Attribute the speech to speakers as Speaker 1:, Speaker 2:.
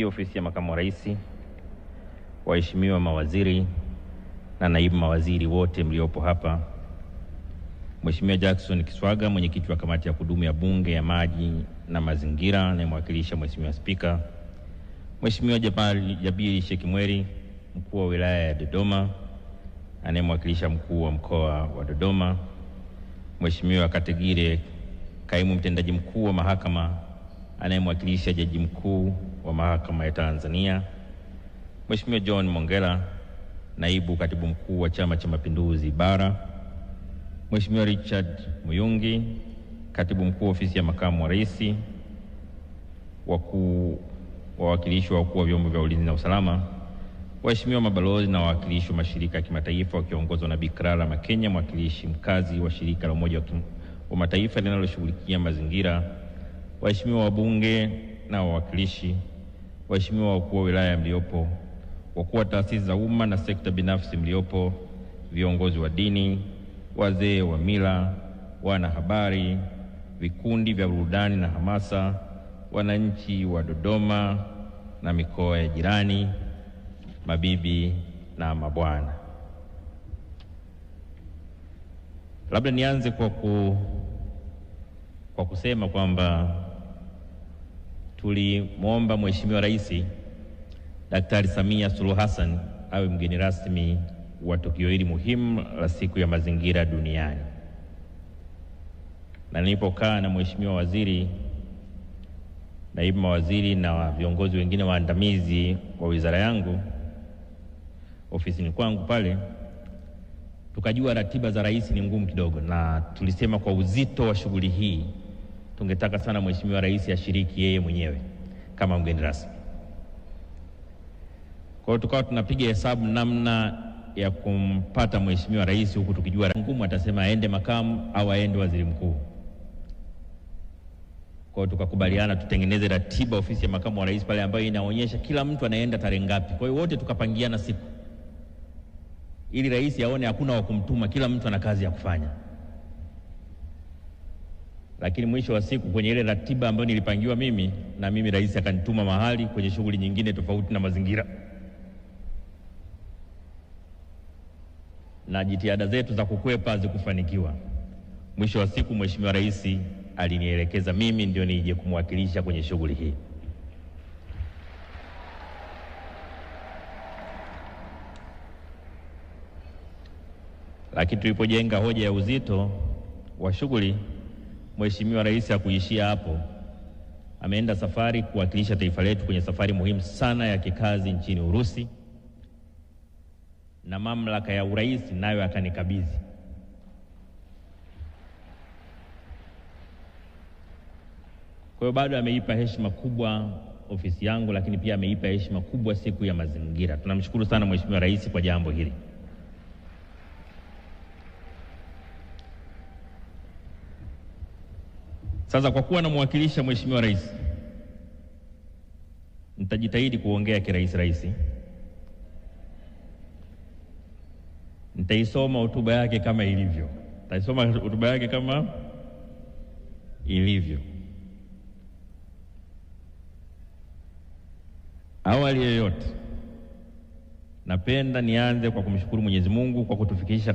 Speaker 1: Ofisi ya Makamu wa Rais, waheshimiwa mawaziri na naibu mawaziri wote mliopo hapa, Mheshimiwa Jackson Kiswaga, mwenyekiti wa kamati ya kudumu ya Bunge ya maji na mazingira anayemwakilisha Mheshimiwa Spika, Mheshimiwa Jabiri Sheikh Mweri, mkuu wa wilaya ya Dodoma anayemwakilisha mkuu wa mkoa wa Dodoma, Mheshimiwa Kategire, kaimu mtendaji mkuu wa mahakama anayemwakilisha jaji mkuu wa mahakama ya Tanzania, Mheshimiwa John Mongela, naibu katibu mkuu wa Chama cha Mapinduzi Bara, Mheshimiwa Richard Muyungi, katibu mkuu ofisi ya Makamu wa Rais, wawakilishi wa wakuu wa vyombo vya ulinzi na usalama, waheshimiwa mabalozi na wawakilishi wa mashirika ya kimataifa wakiongozwa na Bi Clara Makenya, mwakilishi mkazi wa shirika la Umoja wa Mataifa linaloshughulikia mazingira, waheshimiwa wabunge na wawakilishi, waheshimiwa wakuu wa wilaya mliopo, wakuu wa taasisi za umma na sekta binafsi mliopo, viongozi wa dini, wazee wa mila, wanahabari, vikundi vya burudani na hamasa, wananchi wa Dodoma na mikoa ya jirani, mabibi na mabwana. Labda nianze kwa kusema kwamba tulimwomba Mheshimiwa Rais Daktari Samia Suluhu Hassan awe mgeni rasmi wa tukio hili muhimu la siku ya mazingira duniani. Na nilipokaa na Mheshimiwa waziri, naibu mawaziri na viongozi wengine waandamizi wa wizara yangu ofisini kwangu pale, tukajua ratiba za rais ni ngumu kidogo, na tulisema kwa uzito wa shughuli hii tungetaka sana Mheshimiwa Rais ashiriki yeye mwenyewe kama mgeni rasmi. Kwa hiyo tukawa tunapiga hesabu namna ya kumpata Mheshimiwa Rais, huku tukijua ngumu atasema aende makamu au aende waziri mkuu. Kwa hiyo tukakubaliana tutengeneze ratiba ofisi ya Makamu wa Rais pale ambayo inaonyesha kila mtu anaenda tarehe ngapi. Kwa hiyo wote tukapangiana siku, ili rais aone hakuna wa kumtuma, kila mtu ana kazi ya kufanya. Lakini mwisho wa siku kwenye ile ratiba ambayo nilipangiwa mimi, na mimi rais akanituma mahali kwenye shughuli nyingine tofauti na mazingira. Na jitihada zetu za kukwepa zikufanikiwa. Mwisho wa siku Mheshimiwa Rais alinielekeza mimi ndio nije kumwakilisha kwenye shughuli hii. Lakini tulipojenga hoja ya uzito wa shughuli, Mheshimiwa Rais hakuishia hapo. Ameenda safari kuwakilisha taifa letu kwenye safari muhimu sana ya kikazi nchini Urusi, na mamlaka ya urais nayo akanikabidhi. Kwa hiyo bado ameipa heshima kubwa ofisi yangu, lakini pia ameipa heshima kubwa siku ya mazingira. Tunamshukuru sana Mheshimiwa Rais kwa jambo hili. Sasa kwa kuwa namwakilisha Mheshimiwa Rais, nitajitahidi kuongea kirais. Nitaisoma hotuba yake kama ilivyo. Awali ya yote, napenda nianze kwa kumshukuru Mwenyezi Mungu kwa kutufikisha